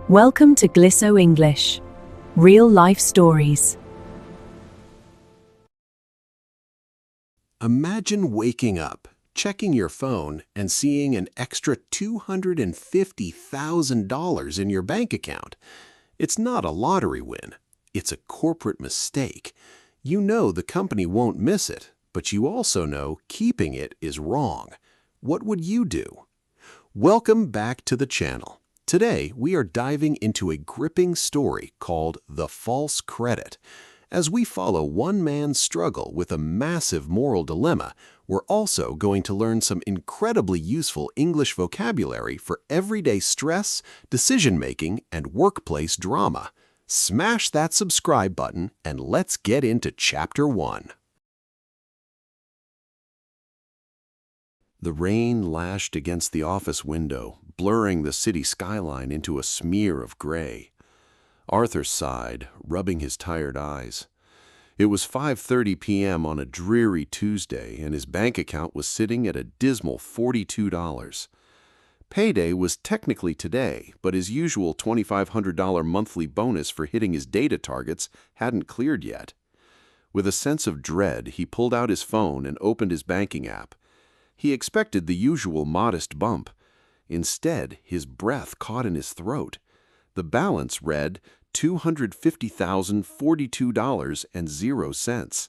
Welcome to Glisso English. Real life stories. Imagine waking up, checking your phone, and seeing an extra $250,000 in your bank account. It's not a lottery win. It's a corporate mistake. You know the company won't miss it, but you also know keeping it is wrong. What would you do? Welcome back to the channel. Today, we are diving into a gripping story called The False Credit. As we follow one man's struggle with a massive moral dilemma, we're also going to learn some incredibly useful English vocabulary for everyday stress, decision-making, and workplace drama. Smash that subscribe button and let's get into Chapter 1. The rain lashed against the office window, blurring the city skyline into a smear of gray. Arthur sighed, rubbing his tired eyes. It was 5:30 p.m. on a dreary Tuesday, and his bank account was sitting at a dismal $42. Payday was technically today, but his usual $2,500 monthly bonus for hitting his data targets hadn't cleared yet. With a sense of dread, he pulled out his phone and opened his banking app. He expected the usual modest bump. Instead, his breath caught in his throat. The balance read $250,042.00.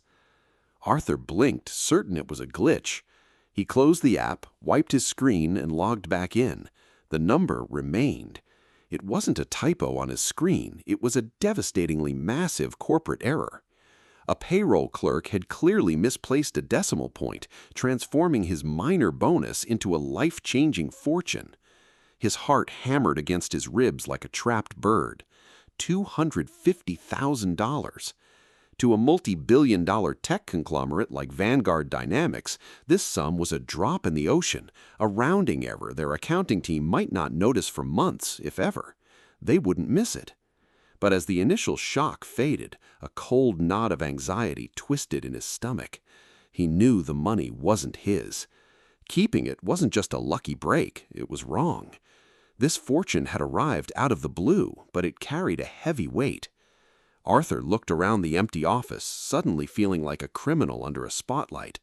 Arthur blinked, certain it was a glitch. He closed the app, wiped his screen, and logged back in. The number remained. It wasn't a typo on his screen. It was a devastatingly massive corporate error. A payroll clerk had clearly misplaced a decimal point, transforming his minor bonus into a life-changing fortune. His heart hammered against his ribs like a trapped bird. $250,000. To a multi-billion-dollar tech conglomerate like Vanguard Dynamics, this sum was a drop in the ocean, a rounding error their accounting team might not notice for months, if ever. They wouldn't miss it. But as the initial shock faded, a cold knot of anxiety twisted in his stomach. He knew the money wasn't his. Keeping it wasn't just a lucky break, it was wrong. This fortune had arrived out of the blue, but it carried a heavy weight. Arthur looked around the empty office, suddenly feeling like a criminal under a spotlight.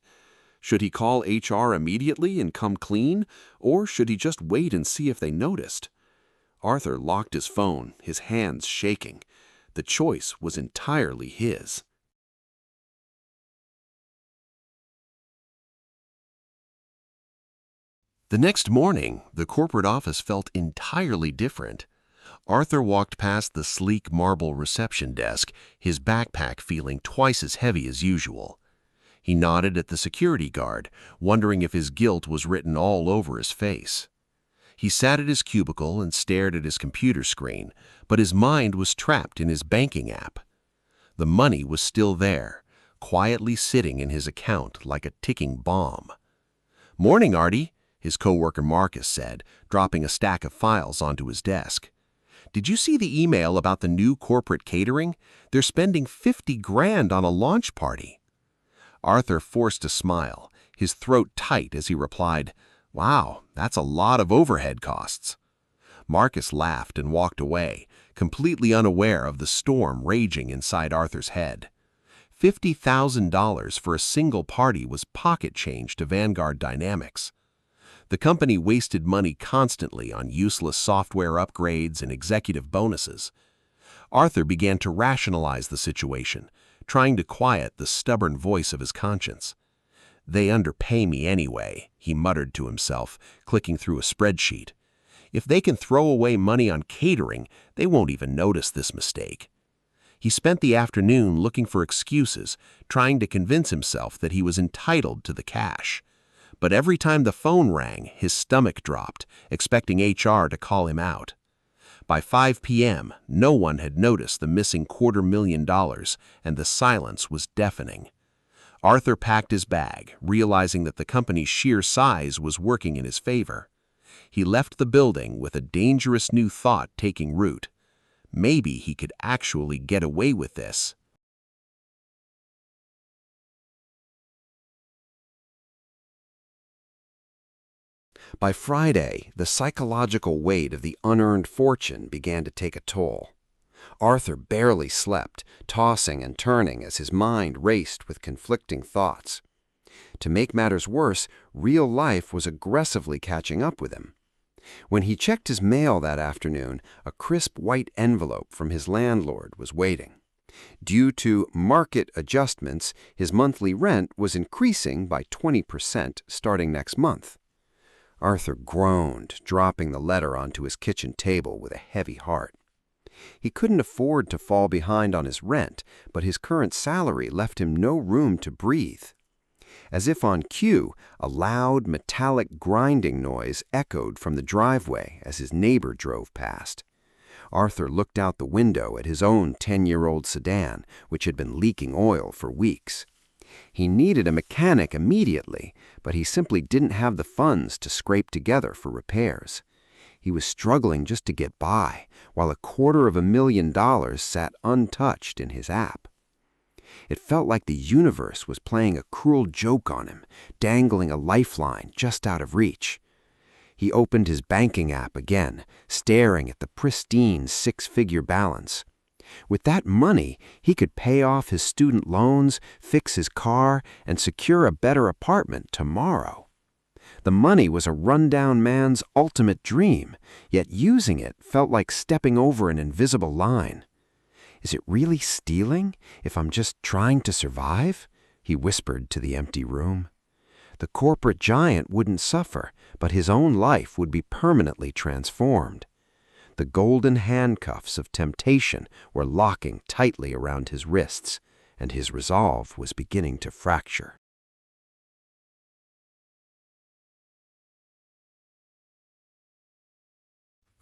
Should he call HR immediately and come clean, or should he just wait and see if they noticed? Arthur locked his phone, his hands shaking. The choice was entirely his. The next morning, the corporate office felt entirely different. Arthur walked past the sleek marble reception desk, his backpack feeling twice as heavy as usual. He nodded at the security guard, wondering if his guilt was written all over his face. He sat at his cubicle and stared at his computer screen, but his mind was trapped in his banking app. The money was still there, quietly sitting in his account like a ticking bomb. "Morning, Artie," his coworker Marcus said, dropping a stack of files onto his desk. "Did you see the email about the new corporate catering? They're spending $50,000 on a launch party." Arthur forced a smile, his throat tight as he replied, "Wow, that's a lot of overhead costs." Marcus laughed and walked away, completely unaware of the storm raging inside Arthur's head. $50,000 for a single party was pocket change to Vanguard Dynamics. The company wasted money constantly on useless software upgrades and executive bonuses. Arthur began to rationalize the situation, trying to quiet the stubborn voice of his conscience. "They underpay me anyway," he muttered to himself, clicking through a spreadsheet. "If they can throw away money on catering, they won't even notice this mistake." He spent the afternoon looking for excuses, trying to convince himself that he was entitled to the cash. But every time the phone rang, his stomach dropped, expecting HR to call him out. By 5 p.m., no one had noticed the missing $250,000, and the silence was deafening. Arthur packed his bag, realizing that the company's sheer size was working in his favor. He left the building with a dangerous new thought taking root. Maybe he could actually get away with this. By Friday, the psychological weight of the unearned fortune began to take a toll. Arthur barely slept, tossing and turning as his mind raced with conflicting thoughts. To make matters worse, real life was aggressively catching up with him. When he checked his mail that afternoon, a crisp white envelope from his landlord was waiting. Due to market adjustments, his monthly rent was increasing by 20% starting next month. Arthur groaned, dropping the letter onto his kitchen table with a heavy heart. He couldn't afford to fall behind on his rent, but his current salary left him no room to breathe. As if on cue, a loud, metallic grinding noise echoed from the driveway as his neighbor drove past. Arthur looked out the window at his own 10-year-old sedan, which had been leaking oil for weeks. He needed a mechanic immediately, but he simply didn't have the funds to scrape together for repairs. He was struggling just to get by, while $250,000 sat untouched in his app. It felt like the universe was playing a cruel joke on him, dangling a lifeline just out of reach. He opened his banking app again, staring at the pristine six-figure balance. With that money, he could pay off his student loans, fix his car, and secure a better apartment tomorrow. The money was a rundown man's ultimate dream, yet using it felt like stepping over an invisible line. "Is it really stealing if I'm just trying to survive?" he whispered to the empty room. The corporate giant wouldn't suffer, but his own life would be permanently transformed. The golden handcuffs of temptation were locking tightly around his wrists, and his resolve was beginning to fracture.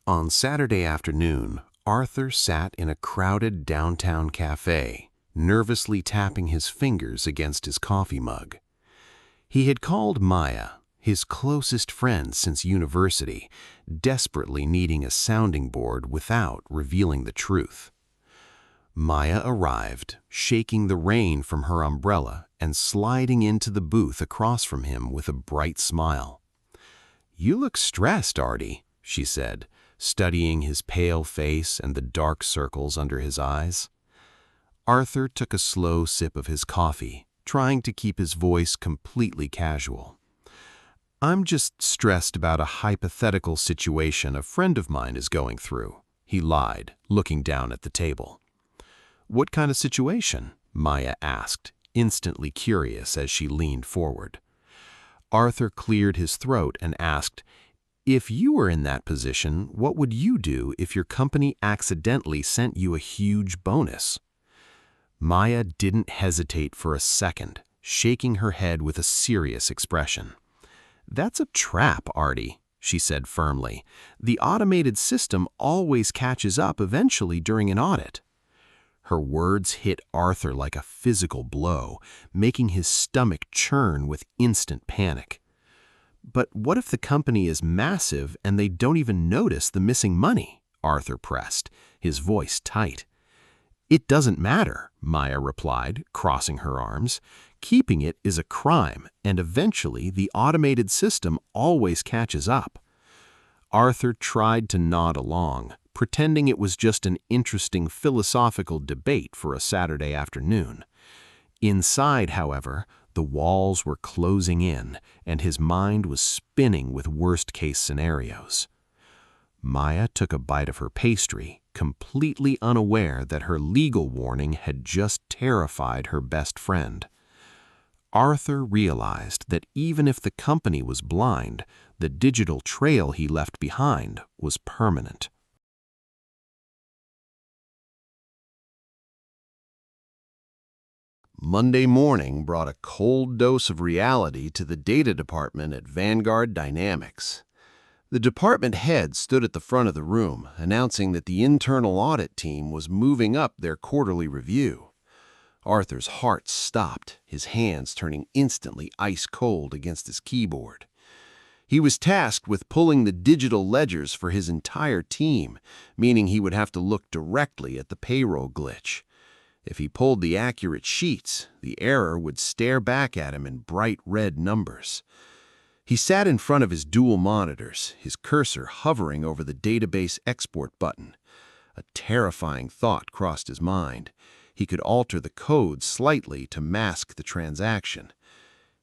On Saturday afternoon, Arthur sat in a crowded downtown cafe, nervously tapping his fingers against his coffee mug. He had called Maya, his closest friend since university, desperately needing a sounding board without revealing the truth. Maya arrived, shaking the rain from her umbrella and sliding into the booth across from him with a bright smile. "You look stressed, Artie," she said, studying his pale face and the dark circles under his eyes. Arthur took a slow sip of his coffee, trying to keep his voice completely casual. "I'm just stressed about a hypothetical situation a friend of mine is going through," he lied, looking down at the table. "What kind of situation?" Maya asked, instantly curious as she leaned forward. Arthur cleared his throat and asked, "If you were in that position, what would you do if your company accidentally sent you a huge bonus?" Maya didn't hesitate for a second, shaking her head with a serious expression. "That's a trap, Artie," she said firmly. "The automated system always catches up eventually during an audit." Her words hit Arthur like a physical blow, making his stomach churn with instant panic. "But what if the company is massive and they don't even notice the missing money?" Arthur pressed, his voice tight. "It doesn't matter," Maya replied, crossing her arms. "Keeping it is a crime, and eventually the automated system always catches up." Arthur tried to nod along, pretending it was just an interesting philosophical debate for a Saturday afternoon. Inside, however, the walls were closing in, and his mind was spinning with worst-case scenarios. Maya took a bite of her pastry, completely unaware that her legal warning had just terrified her best friend. Arthur realized that even if the company was blind, the digital trail he left behind was permanent. Monday morning brought a cold dose of reality to the data department at Vanguard Dynamics. The department head stood at the front of the room, announcing that the internal audit team was moving up their quarterly review. Arthur's heart stopped, his hands turning instantly ice-cold against his keyboard. He was tasked with pulling the digital ledgers for his entire team, meaning he would have to look directly at the payroll glitch. If he pulled the accurate sheets, the error would stare back at him in bright red numbers. He sat in front of his dual monitors, his cursor hovering over the database export button. A terrifying thought crossed his mind. He could alter the code slightly to mask the transaction.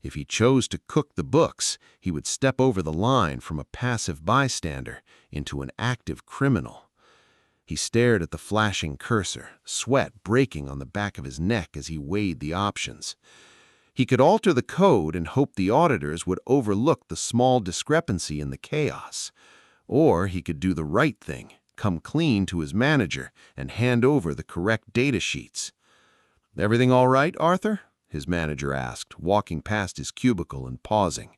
If he chose to cook the books, he would step over the line from a passive bystander into an active criminal. He stared at the flashing cursor, sweat breaking on the back of his neck as he weighed the options. He could alter the code and hope the auditors would overlook the small discrepancy in the chaos. Or he could do the right thing, come clean to his manager, and hand over the correct data sheets. "Everything all right, Arthur?" his manager asked, walking past his cubicle and pausing.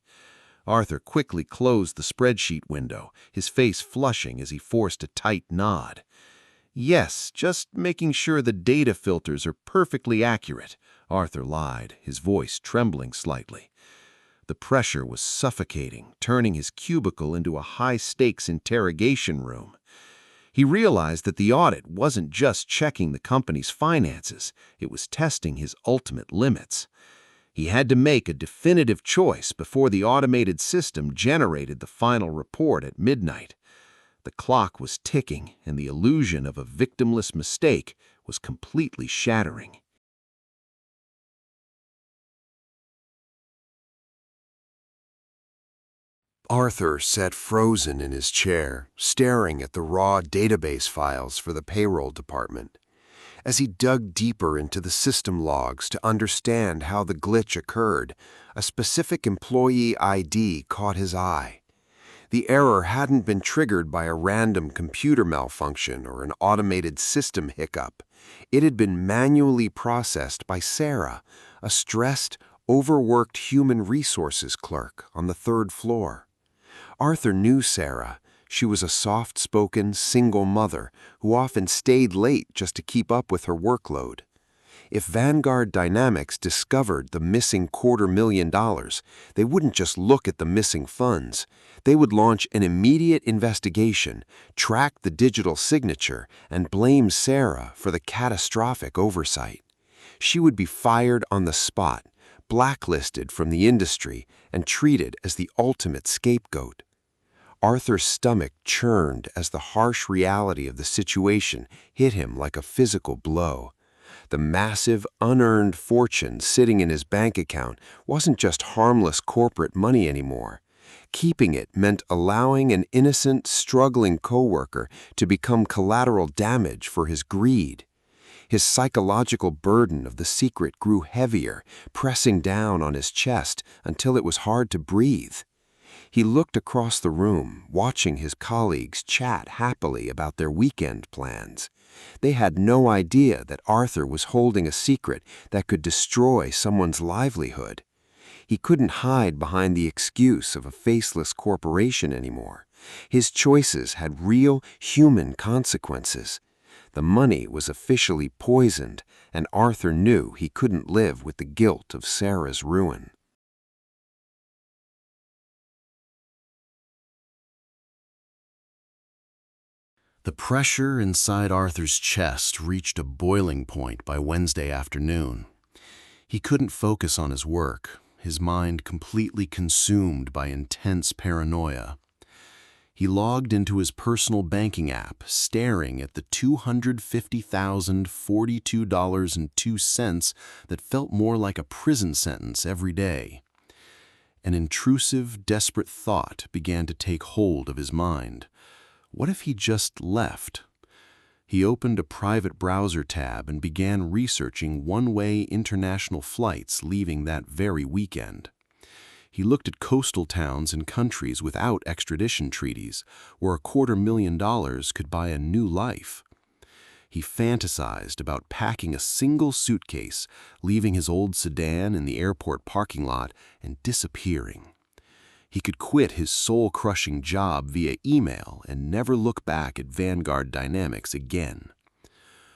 Arthur quickly closed the spreadsheet window, his face flushing as he forced a tight nod. "Yes, just making sure the data filters are perfectly accurate," Arthur lied, his voice trembling slightly. The pressure was suffocating, turning his cubicle into a high-stakes interrogation room. He realized that the audit wasn't just checking the company's finances, it was testing his ultimate limits. He had to make a definitive choice before the automated system generated the final report at midnight. The clock was ticking, and the illusion of a victimless mistake was completely shattering. Arthur sat frozen in his chair, staring at the raw database files for the payroll department. As he dug deeper into the system logs to understand how the glitch occurred, a specific employee ID caught his eye. The error hadn't been triggered by a random computer malfunction or an automated system hiccup. It had been manually processed by Sarah, a stressed, overworked human resources clerk on the third floor. Arthur knew Sarah. She was a soft-spoken, single mother who often stayed late just to keep up with her workload. If Vanguard Dynamics discovered the missing $250,000, they wouldn't just look at the missing funds. They would launch an immediate investigation, track the digital signature, and blame Sarah for the catastrophic oversight. She would be fired on the spot, blacklisted from the industry, and treated as the ultimate scapegoat. Arthur's stomach churned as the harsh reality of the situation hit him like a physical blow. The massive, unearned fortune sitting in his bank account wasn't just harmless corporate money anymore. Keeping it meant allowing an innocent, struggling coworker to become collateral damage for his greed. His psychological burden of the secret grew heavier, pressing down on his chest until it was hard to breathe. He looked across the room, watching his colleagues chat happily about their weekend plans. They had no idea that Arthur was holding a secret that could destroy someone's livelihood. He couldn't hide behind the excuse of a faceless corporation anymore. His choices had real, human consequences. The money was officially poisoned, and Arthur knew he couldn't live with the guilt of Sarah's ruin. The pressure inside Arthur's chest reached a boiling point by Wednesday afternoon. He couldn't focus on his work, his mind completely consumed by intense paranoia. He logged into his personal banking app, staring at the $250,042.02 that felt more like a prison sentence every day. An intrusive, desperate thought began to take hold of his mind. What if he just left? He opened a private browser tab and began researching one-way international flights leaving that very weekend. He looked at coastal towns and countries without extradition treaties, where $250,000 could buy a new life. He fantasized about packing a single suitcase, leaving his old sedan in the airport parking lot, and disappearing. He could quit his soul-crushing job via email and never look back at Vanguard Dynamics again.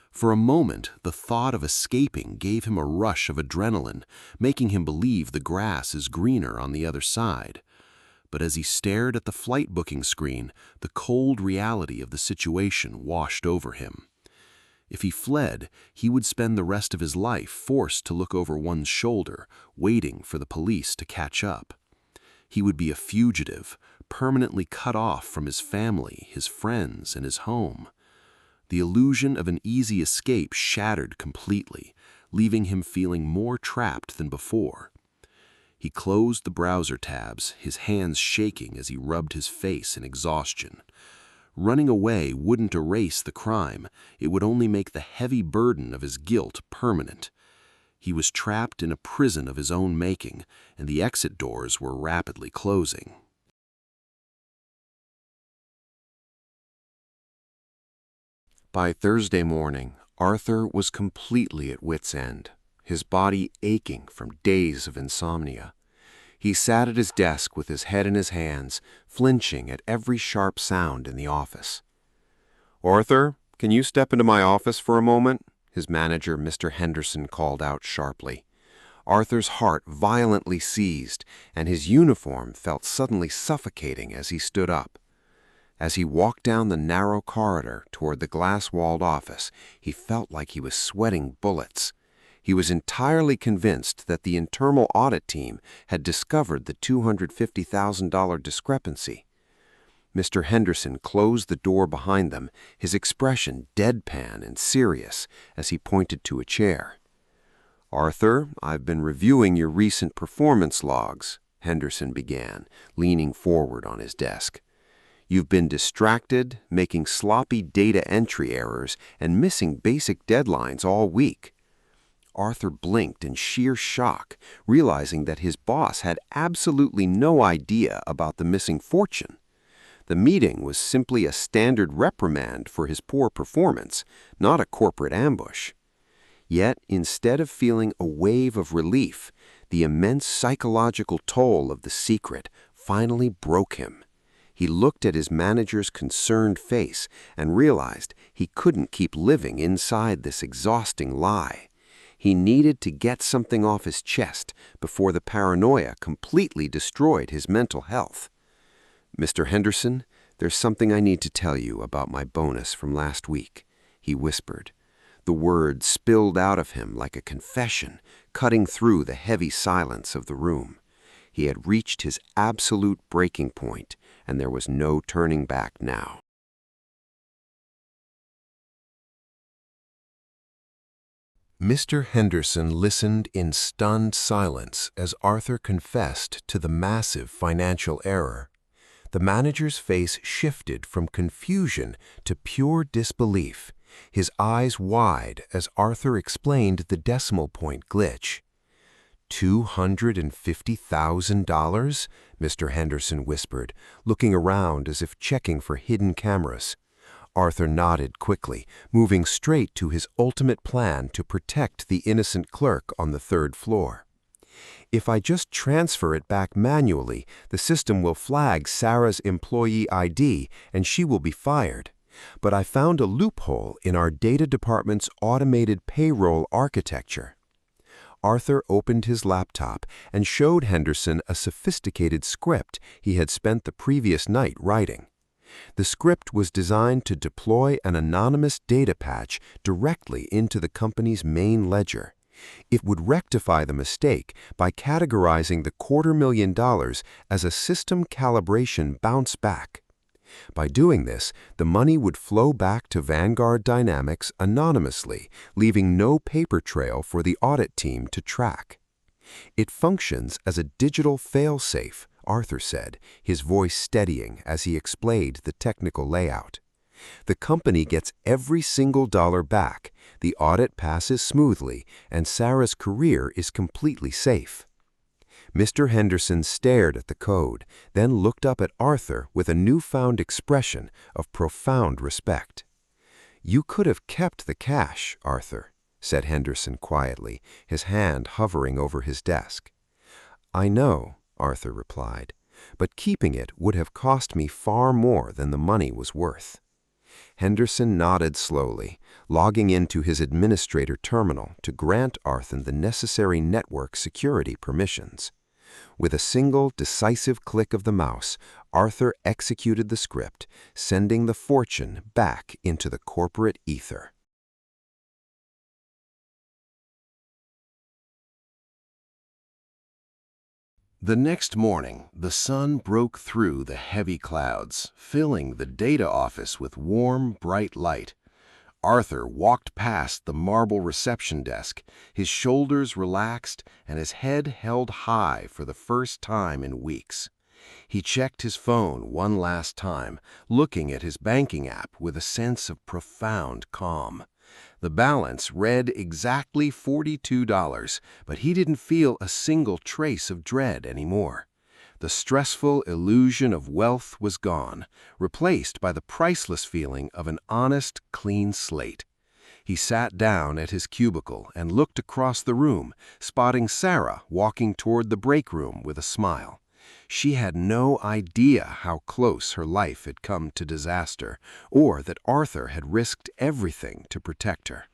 For a moment, the thought of escaping gave him a rush of adrenaline, making him believe the grass is greener on the other side. But as he stared at the flight booking screen, the cold reality of the situation washed over him. If he fled, he would spend the rest of his life forced to look over one's shoulder, waiting for the police to catch up. He would be a fugitive, permanently cut off from his family, his friends, and his home. The illusion of an easy escape shattered completely, leaving him feeling more trapped than before. He closed the browser tabs, his hands shaking as he rubbed his face in exhaustion. Running away wouldn't erase the crime, it would only make the heavy burden of his guilt permanent. He was trapped in a prison of his own making, and the exit doors were rapidly closing. By Thursday morning, Arthur was completely at wit's end, his body aching from days of insomnia. He sat at his desk with his head in his hands, flinching at every sharp sound in the office. "Arthur, can you step into my office for a moment?" his manager, Mr. Henderson, called out sharply. Arthur's heart violently seized, and his uniform felt suddenly suffocating as he stood up. As he walked down the narrow corridor toward the glass-walled office, he felt like he was sweating bullets. He was entirely convinced that the internal audit team had discovered the $250,000 discrepancy. Mr. Henderson closed the door behind them, his expression deadpan and serious as he pointed to a chair. "Arthur, I've been reviewing your recent performance logs," Henderson began, leaning forward on his desk. "You've been distracted, making sloppy data entry errors, and missing basic deadlines all week." Arthur blinked in sheer shock, realizing that his boss had absolutely no idea about the missing fortune. The meeting was simply a standard reprimand for his poor performance, not a corporate ambush. Yet, instead of feeling a wave of relief, the immense psychological toll of the secret finally broke him. He looked at his manager's concerned face and realized he couldn't keep living inside this exhausting lie. He needed to get something off his chest before the paranoia completely destroyed his mental health. "Mr. Henderson, there's something I need to tell you about my bonus from last week," he whispered. The words spilled out of him like a confession, cutting through the heavy silence of the room. He had reached his absolute breaking point, and there was no turning back now. Mr. Henderson listened in stunned silence as Arthur confessed to the massive financial error. The manager's face shifted from confusion to pure disbelief, his eyes wide as Arthur explained the decimal point glitch. $250,000? Mr. Henderson whispered, looking around as if checking for hidden cameras. Arthur nodded quickly, moving straight to his ultimate plan to protect the innocent clerk on the third floor. "If I just transfer it back manually, the system will flag Sarah's employee ID and she will be fired. But I found a loophole in our data department's automated payroll architecture." Arthur opened his laptop and showed Henderson a sophisticated script he had spent the previous night writing. The script was designed to deploy an anonymous data patch directly into the company's main ledger. It would rectify the mistake by categorizing the $250,000 as a system calibration bounce back. By doing this, the money would flow back to Vanguard Dynamics anonymously, leaving no paper trail for the audit team to track. "It functions as a digital fail-safe," Arthur said, his voice steadying as he explained the technical layout. "The company gets every single dollar back, the audit passes smoothly, and Sarah's career is completely safe." Mr. Henderson stared at the code, then looked up at Arthur with a newfound expression of profound respect. "You could have kept the cash, Arthur," said Henderson quietly, his hand hovering over his desk. "I know," Arthur replied, "but keeping it would have cost me far more than the money was worth." Henderson nodded slowly, logging into his administrator terminal to grant Arthur the necessary network security permissions. With a single decisive click of the mouse, Arthur executed the script, sending the fortune back into the corporate ether. The next morning, the sun broke through the heavy clouds, filling the data office with warm, bright light. Arthur walked past the marble reception desk, his shoulders relaxed and his head held high for the first time in weeks. He checked his phone one last time, looking at his banking app with a sense of profound calm. The balance read exactly $42, but he didn't feel a single trace of dread anymore. The stressful illusion of wealth was gone, replaced by the priceless feeling of an honest, clean slate. He sat down at his cubicle and looked across the room, spotting Sarah walking toward the break room with a smile. She had no idea how close her life had come to disaster, or that Arthur had risked everything to protect her.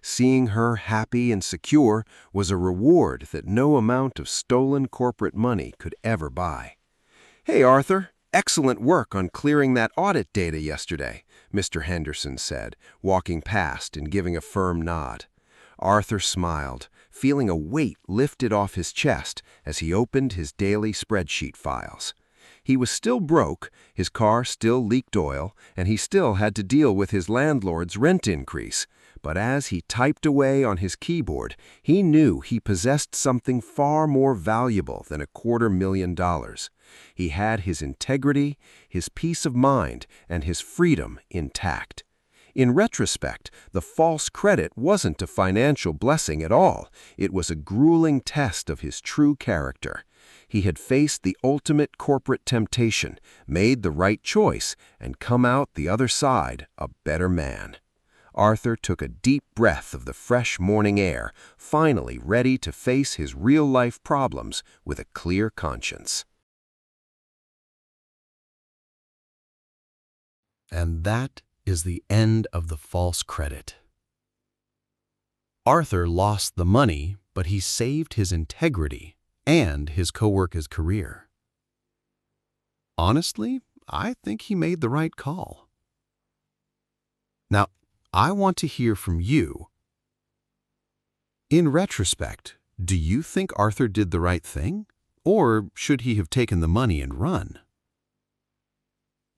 Seeing her happy and secure was a reward that no amount of stolen corporate money could ever buy. "Hey, Arthur, excellent work on clearing that audit data yesterday," Mr. Henderson said, walking past and giving a firm nod. Arthur smiled, feeling a weight lifted off his chest as he opened his daily spreadsheet files. He was still broke, his car still leaked oil, and he still had to deal with his landlord's rent increase. But as he typed away on his keyboard, he knew he possessed something far more valuable than $250,000. He had his integrity, his peace of mind, and his freedom intact. In retrospect, the false credit wasn't a financial blessing at all. It was a grueling test of his true character. He had faced the ultimate corporate temptation, made the right choice, and come out the other side a better man. Arthur took a deep breath of the fresh morning air, finally ready to face his real-life problems with a clear conscience. And that is the end of the false credit. Arthur lost the money, but he saved his integrity and his coworker's career. Honestly, I think he made the right call. Now, I want to hear from you. In retrospect, do you think Arthur did the right thing? Or should he have taken the money and run?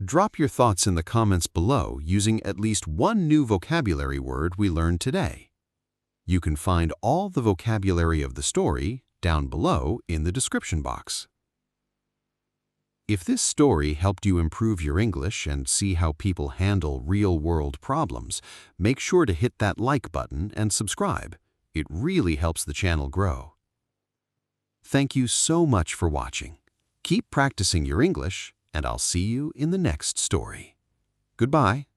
Drop your thoughts in the comments below using at least one new vocabulary word we learned today. You can find all the vocabulary of the story down below in the description box. If this story helped you improve your English and see how people handle real-world problems, make sure to hit that like button and subscribe. It really helps the channel grow. Thank you so much for watching. Keep practicing your English, and I'll see you in the next story. Goodbye.